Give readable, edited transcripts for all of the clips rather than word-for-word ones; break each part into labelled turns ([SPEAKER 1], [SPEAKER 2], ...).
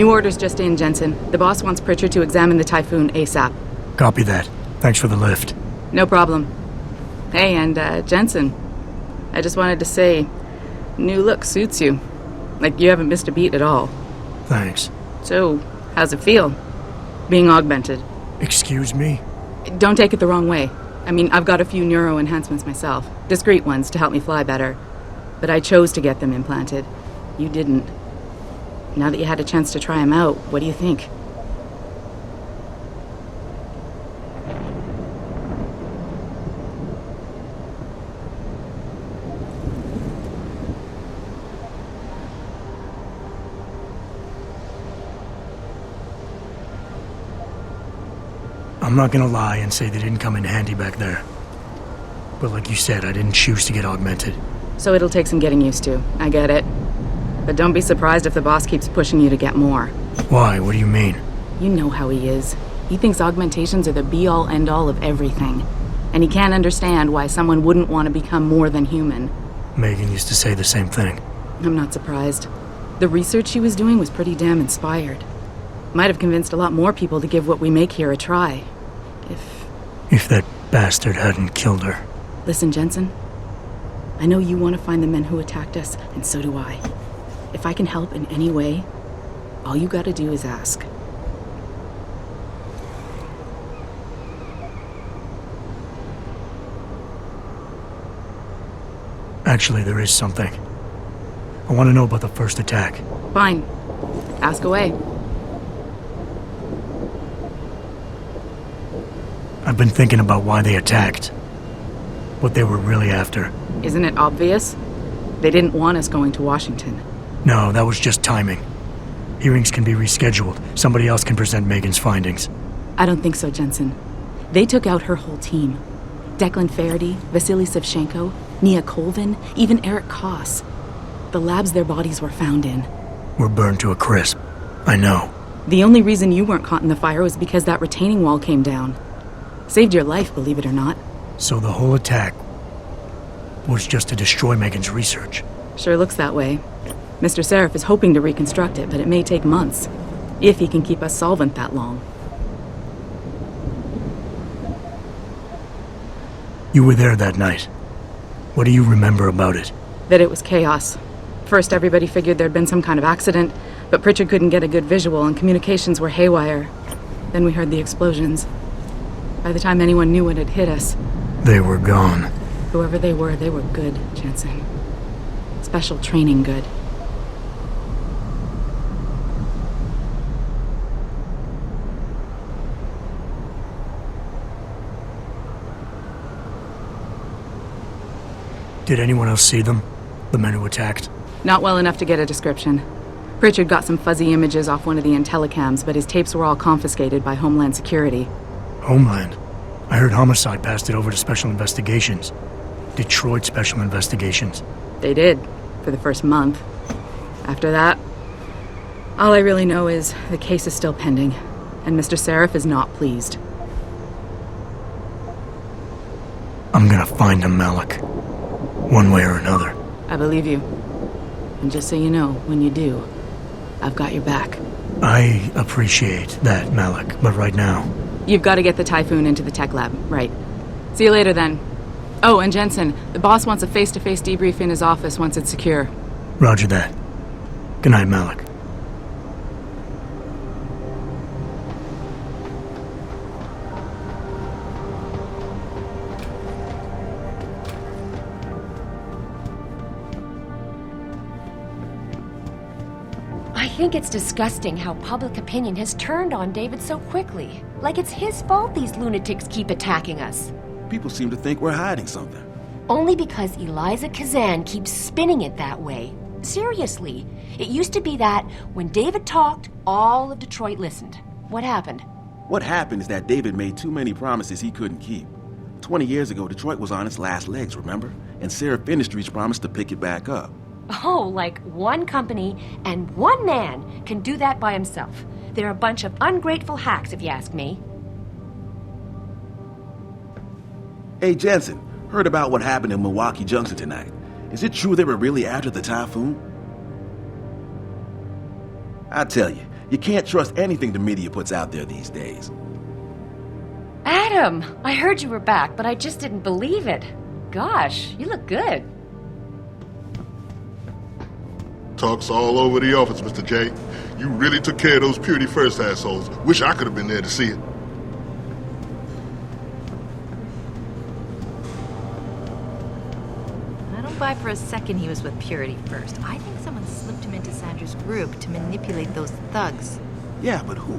[SPEAKER 1] New orders just in, Jensen. The boss wants Pritchard to examine the Typhoon ASAP.
[SPEAKER 2] Copy that. Thanks for the lift.
[SPEAKER 1] No problem. Hey, and Jensen, I just wanted to say, new look suits you. Like you haven't missed a beat at all.
[SPEAKER 2] Thanks.
[SPEAKER 1] So, how's it feel? Being augmented?
[SPEAKER 2] Excuse me?
[SPEAKER 1] Don't take it the wrong way. I mean, I've got a few neuro enhancements myself. Discreet ones to help me fly better. But I chose to get them implanted. You didn't. Now that you had a chance to try them out, what do you think?
[SPEAKER 2] I'm not gonna lie and say they didn't come in handy back there. But like you said, I didn't choose to get augmented.
[SPEAKER 1] So it'll take some getting used to. I get it. But don't be surprised if the boss keeps pushing you to get more.
[SPEAKER 2] Why? What do you mean?
[SPEAKER 1] You know how he is. He thinks augmentations are the be-all, end-all of everything. And he can't understand why someone wouldn't want to become more than human.
[SPEAKER 2] Megan used to say the same thing.
[SPEAKER 1] I'm not surprised. The research she was doing was pretty damn inspired. Might have convinced a lot more people to give what we make here a try.
[SPEAKER 2] If that bastard hadn't killed her.
[SPEAKER 1] Listen, Jensen. I know you want to find the men who attacked us, and so do I. If I can help in any way, all you gotta do is ask.
[SPEAKER 2] Actually, there is something. I want to know about the first attack.
[SPEAKER 1] Fine. Ask away.
[SPEAKER 2] I've been thinking about why they attacked. What they were really after.
[SPEAKER 1] Isn't it obvious? They didn't want us going to Washington.
[SPEAKER 2] No, that was just timing. Hearings can be rescheduled. Somebody else can present Megan's findings.
[SPEAKER 1] I don't think so, Jensen. They took out her whole team. Declan Faraday, Vasily Savchenko, Nia Colvin, even Eric Koss. The labs their bodies were found in.
[SPEAKER 2] Were burned to a crisp. I know.
[SPEAKER 1] The only reason you weren't caught in the fire was because that retaining wall came down. Saved your life, believe it or not.
[SPEAKER 2] So the whole attack was just to destroy Megan's research.
[SPEAKER 1] Sure looks that way. Mr. Seraph is hoping to reconstruct it, but it may take months. If he can keep us solvent that long.
[SPEAKER 2] You were there that night. What do you remember about it?
[SPEAKER 1] That it was chaos. First, everybody figured there'd been some kind of accident, but Pritchard couldn't get a good visual and communications were haywire. Then we heard the explosions. By the time anyone knew what had hit us...
[SPEAKER 2] They were gone.
[SPEAKER 1] Whoever they were good, Jensen. Special training good.
[SPEAKER 2] Did anyone else see them? The men who attacked?
[SPEAKER 1] Not well enough to get a description. Pritchard got some fuzzy images off one of the Intellicams, but his tapes were all confiscated by Homeland Security.
[SPEAKER 2] Homeland? I heard Homicide passed it over to Special Investigations. Detroit Special Investigations.
[SPEAKER 1] They did, for the first month. After that, all I really know is the case is still pending, and Mr. Seraph is not pleased.
[SPEAKER 2] I'm gonna find him, Malik. One way or another.
[SPEAKER 1] I believe you. And just so you know, when you do, I've got your back.
[SPEAKER 2] I appreciate that, Malik, but right now...
[SPEAKER 1] You've got to get the Typhoon into the tech lab, right. See you later, then. Oh, and Jensen, the boss wants a face-to-face debrief in his office once it's secure.
[SPEAKER 2] Roger that. Good night, Malik.
[SPEAKER 3] I think it's disgusting how public opinion has turned on David so quickly. Like it's his fault these lunatics keep attacking us.
[SPEAKER 4] People seem to think we're hiding something.
[SPEAKER 3] Only because Eliza Kazan keeps spinning it that way. Seriously, it used to be that when David talked, all of Detroit listened. What happened?
[SPEAKER 4] What happened is that David made too many promises he couldn't keep. 20 years ago, Detroit was on its last legs, remember? And Seraph Industries promised to pick it back up.
[SPEAKER 3] Oh, like one company and one man can do that by himself. They're a bunch of ungrateful hacks, if you ask me.
[SPEAKER 4] Hey, Jensen, heard about what happened in Milwaukee Junction tonight. Is it true they were really after the Typhoon? I tell you, You can't trust anything the media puts out there these days.
[SPEAKER 3] Adam, I heard you were back, but I just didn't believe it. Gosh, you look good.
[SPEAKER 5] Talk's all over the office, Mr. J. You really took care of those Purity First assholes. Wish I could have been there to see it.
[SPEAKER 6] I don't buy for a second he was with Purity First. I think someone slipped him into Sanders' group to manipulate those thugs.
[SPEAKER 4] Yeah, but who?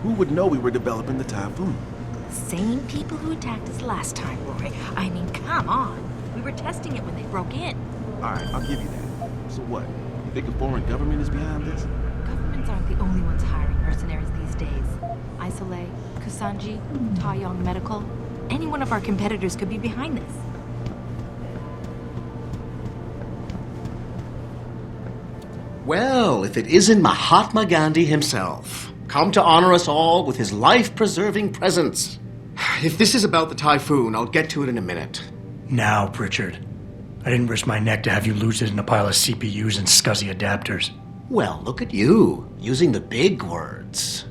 [SPEAKER 4] Who would know we were developing the Typhoon?
[SPEAKER 6] The same people who attacked us last time, Roy. I mean, come on. We were testing it when they broke in.
[SPEAKER 4] All right, I'll give you that. So what? You think a foreign government is behind this?
[SPEAKER 6] Governments aren't the only ones hiring mercenaries these days. Isolé, Kusanji, Taeyong Medical. Any one of our competitors could be behind this.
[SPEAKER 7] Well, if it isn't Mahatma Gandhi himself, come to honor us all with his life-preserving presence. If this is about the Typhoon, I'll get to it in a minute.
[SPEAKER 2] Now, Pritchard. I didn't risk my neck to have you lose it in a pile of CPUs and scuzzy adapters.
[SPEAKER 7] Well, look at you, using the big words.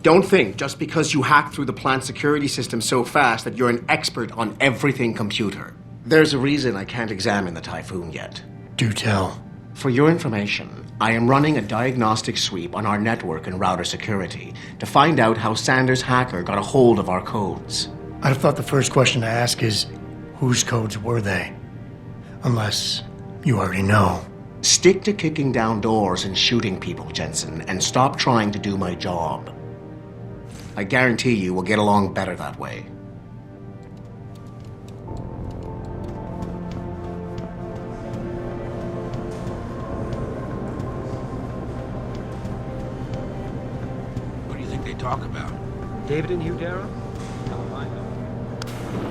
[SPEAKER 7] Don't think just because you hacked through the plant security system so fast that you're an expert on everything computer. There's a reason I can't examine the Typhoon yet.
[SPEAKER 2] Do tell.
[SPEAKER 7] For your information, I am running a diagnostic sweep on our network and router security to find out how Sanders' hacker got a hold of our codes.
[SPEAKER 2] I'd have thought the first question to ask is, whose codes were they? Unless you already know.
[SPEAKER 7] Stick to kicking down doors and shooting people, Jensen, and stop trying to do my job. I guarantee you we'll get along better that way.
[SPEAKER 8] What do you think they talk about?
[SPEAKER 9] David and Hugh Darrow? Hell, I know.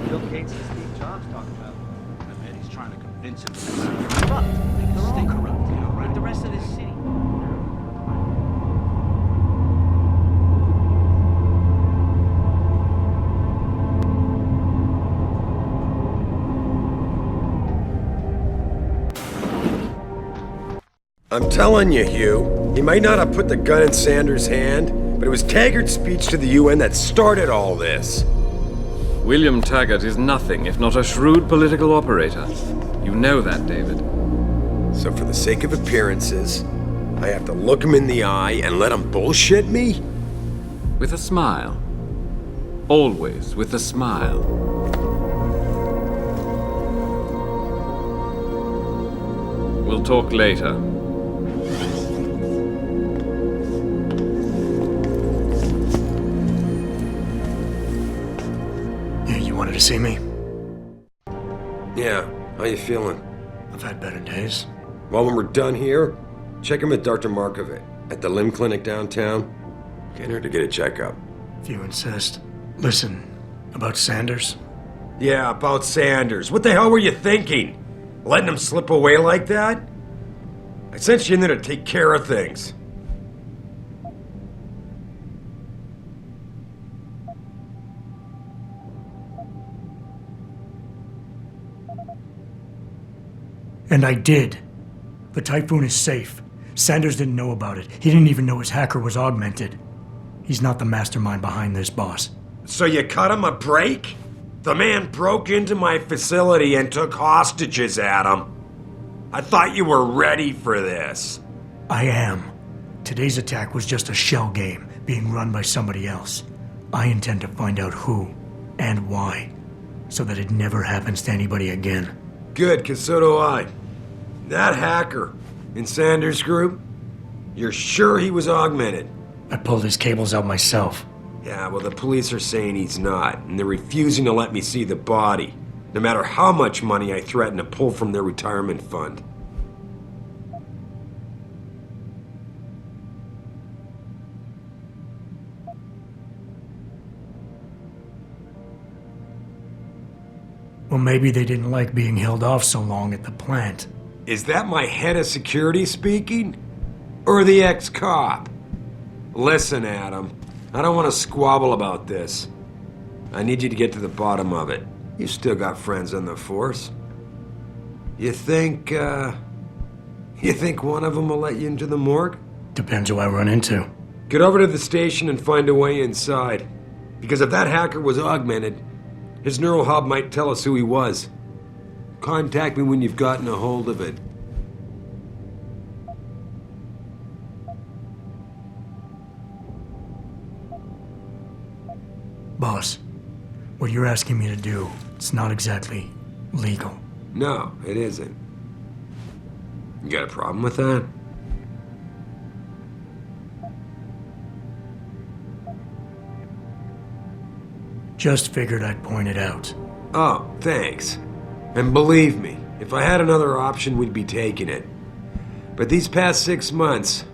[SPEAKER 9] Bill Gates and Steve Jobs talk about it.
[SPEAKER 8] I bet he's trying to convince him that you're corrupt. They're all corrupt, you know, right? The rest of this city.
[SPEAKER 10] I'm telling you, Hugh, he might not have put the gun in Sanders' hand, but it was Taggart's speech to the UN that started all this.
[SPEAKER 11] William Taggart is nothing if not a shrewd political operator. You know that, David.
[SPEAKER 10] So for the sake of appearances, I have to look him in the eye and let him bullshit me?
[SPEAKER 11] With a smile. Always with a smile. We'll talk later.
[SPEAKER 2] You wanted to see me?
[SPEAKER 10] Yeah, how you feeling?
[SPEAKER 2] I've had better days.
[SPEAKER 10] Well, when we're done here, check him with Dr. Markovic at the limb clinic downtown. Get her to get a checkup.
[SPEAKER 2] If you insist. Listen, about Sanders?
[SPEAKER 10] Yeah, about Sanders. What the hell were you thinking? Letting him slip away like that? I sent you in there to take care of things.
[SPEAKER 2] And I did. The Typhoon is safe. Sanders didn't know about it. He didn't even know his hacker was augmented. He's not the mastermind behind this, boss.
[SPEAKER 10] So you cut him a break? The man broke into my facility and took hostages, Adam. I thought you were ready for this.
[SPEAKER 2] I am. Today's attack was just a shell game being run by somebody else. I intend to find out who and why, so that it never happens to anybody again.
[SPEAKER 10] Good, because so do I. That hacker in Sanders' group, you're sure he was augmented?
[SPEAKER 2] I pulled his cables out myself.
[SPEAKER 10] Yeah, well, the police are saying he's not, and they're refusing to let me see the body, no matter how much money I threaten to pull from their retirement fund.
[SPEAKER 2] Well, maybe they didn't like being held off so long at the plant.
[SPEAKER 10] Is that my head of security speaking? Or the ex-cop? Listen, Adam, I don't want to squabble about this. I need you to get to the bottom of it. You still got friends on the force. You think one of them will let you into the morgue?
[SPEAKER 2] Depends who I run into.
[SPEAKER 10] Get over to the station and find a way inside. Because if that hacker was augmented, his neural hub might tell us who he was. Contact me when you've gotten a hold of it.
[SPEAKER 2] Boss, what you're asking me to do, it's not exactly legal.
[SPEAKER 10] No, it isn't. You got a problem with that?
[SPEAKER 2] Just figured I'd point it out.
[SPEAKER 10] Oh, thanks. And believe me, if I had another option, we'd be taking it. But these past 6 months,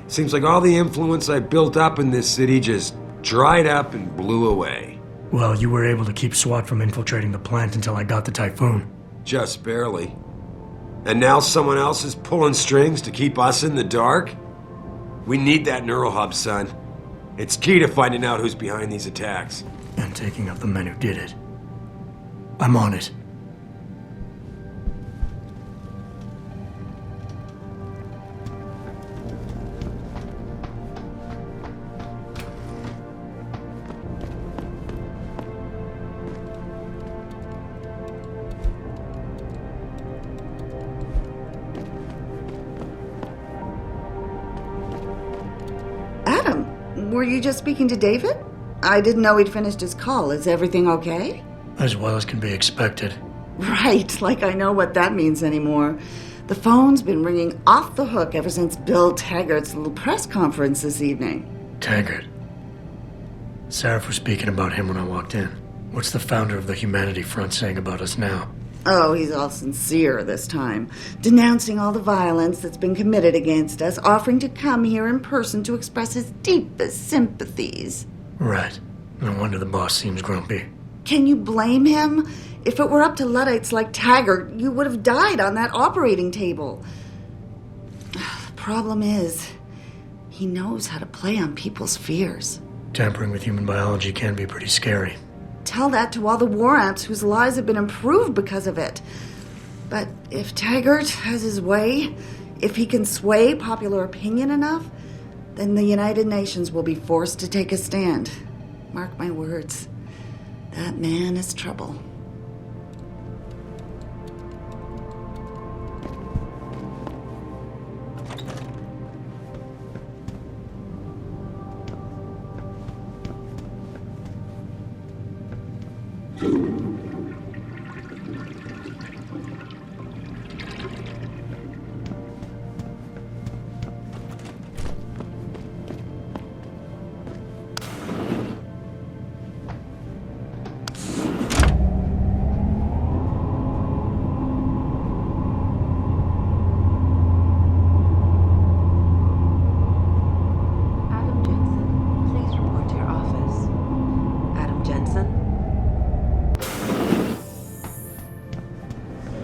[SPEAKER 10] seems like all the influence I built up in this city just dried up and blew away.
[SPEAKER 2] Well, you were able to keep SWAT from infiltrating the plant until I got the Typhoon.
[SPEAKER 10] Just barely. And now someone else is pulling strings to keep us in the dark? We need that neural hub, son. It's key to finding out who's behind these attacks.
[SPEAKER 2] And taking out the men who did it. I'm on it.
[SPEAKER 12] Adam, were you just speaking to David? I didn't know he'd finished his call. Is everything okay?
[SPEAKER 2] As well as can be expected.
[SPEAKER 12] Right, like I know what that means anymore. The phone's been ringing off the hook ever since Bill Taggart's little press conference this evening.
[SPEAKER 2] Taggart. Sarah was speaking about him when I walked in. What's the founder of the Humanity Front saying about us now?
[SPEAKER 12] Oh, he's all sincere this time, denouncing all the violence that's been committed against us, offering to come here in person to express his deepest sympathies.
[SPEAKER 2] Right. No wonder the boss seems grumpy.
[SPEAKER 12] Can you blame him? If it were up to Luddites like Taggart, you would have died on that operating table. The problem is, he knows how to play on people's fears.
[SPEAKER 2] Tampering with human biology can be pretty scary.
[SPEAKER 12] Tell that to all the war amps whose lives have been improved because of it. But if Taggart has his way, if he can sway popular opinion enough, then the United Nations will be forced to take a stand. Mark my words. That man is trouble.
[SPEAKER 6] Adam Jensen, please report to your office. Adam Jensen?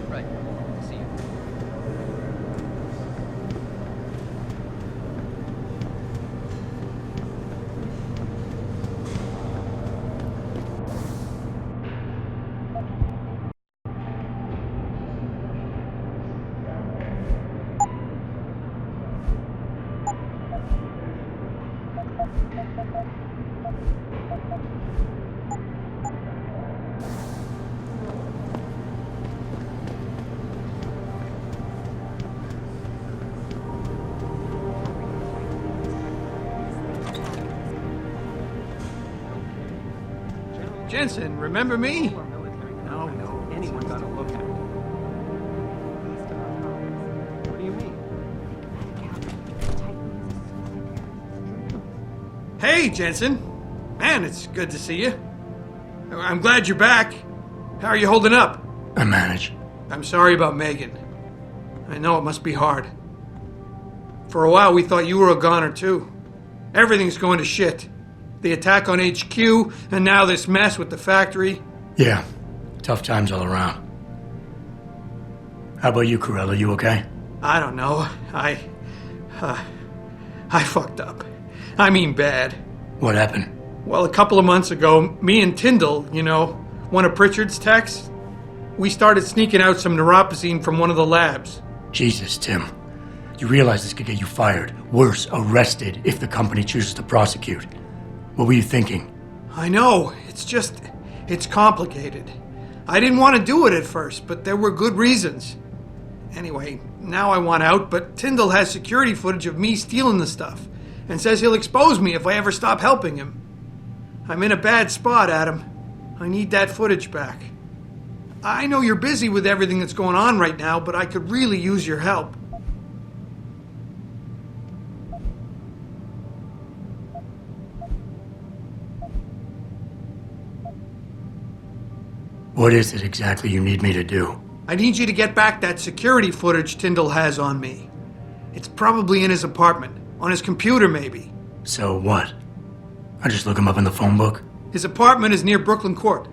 [SPEAKER 8] Right. See you.
[SPEAKER 9] Jensen, remember me? No, anyone got a look at it. What do you mean? Hey, Jensen. Man, it's good to see you. I'm glad you're back. How are you holding up?
[SPEAKER 2] I manage.
[SPEAKER 9] I'm sorry about Megan. I know it must be hard. For a while, we thought you were a goner, too. Everything's going to shit. The attack on HQ, and now this mess with the factory.
[SPEAKER 2] Yeah, tough times all around. How about you, Corella? You okay?
[SPEAKER 9] I don't know. I fucked up. I mean bad.
[SPEAKER 2] What happened?
[SPEAKER 9] Well, a couple of months ago, me and Tyndall, you know, one of Pritchard's techs, we started sneaking out some neuropozyne from one of the labs.
[SPEAKER 2] Jesus, Tim. You realize this could get you fired. Worse, arrested if the company chooses to prosecute. What were you thinking?
[SPEAKER 9] I know. It's complicated. I didn't want to do it at first, but there were good reasons. Anyway, now I want out, but Tyndall has security footage of me stealing the stuff and says he'll expose me if I ever stop helping him. I'm in a bad spot, Adam. I need that footage back. I know you're busy with everything that's going on right now, but I could really use your help.
[SPEAKER 2] What is it exactly you need me to do?
[SPEAKER 9] I need you to get back that security footage Tyndall has on me. It's probably in his apartment. On his computer, maybe.
[SPEAKER 2] So what? I just look him up in the phone book?
[SPEAKER 9] His apartment is near Brooklyn Court.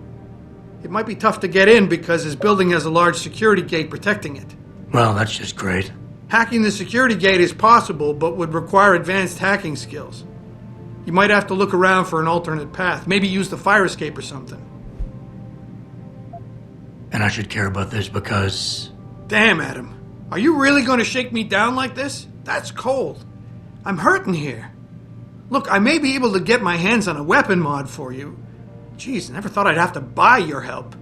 [SPEAKER 9] It might be tough to get in because his building has a large security gate protecting it.
[SPEAKER 2] Well, that's just great.
[SPEAKER 9] Hacking the security gate is possible, but would require advanced hacking skills. You might have to look around for an alternate path. Maybe use the fire escape or something.
[SPEAKER 2] And I should care about this because...
[SPEAKER 9] Damn, Adam. Are you really going to shake me down like this? That's cold. I'm hurting here. Look, I may be able to get my hands on a weapon mod for you. Jeez, never thought I'd have to buy your help.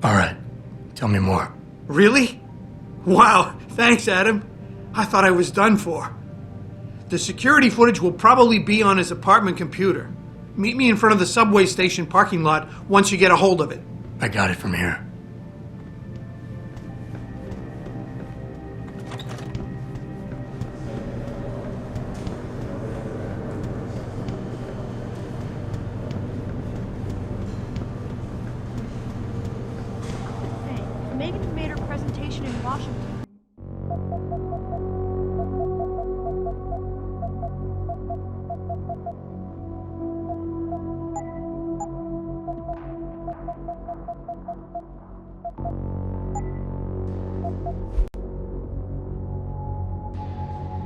[SPEAKER 2] All right. Tell me more.
[SPEAKER 9] Really? Wow, thanks, Adam. I thought I was done for. The security footage will probably be on his apartment computer. Meet me in front of the subway station parking lot once you get a hold of it.
[SPEAKER 2] I got it from here.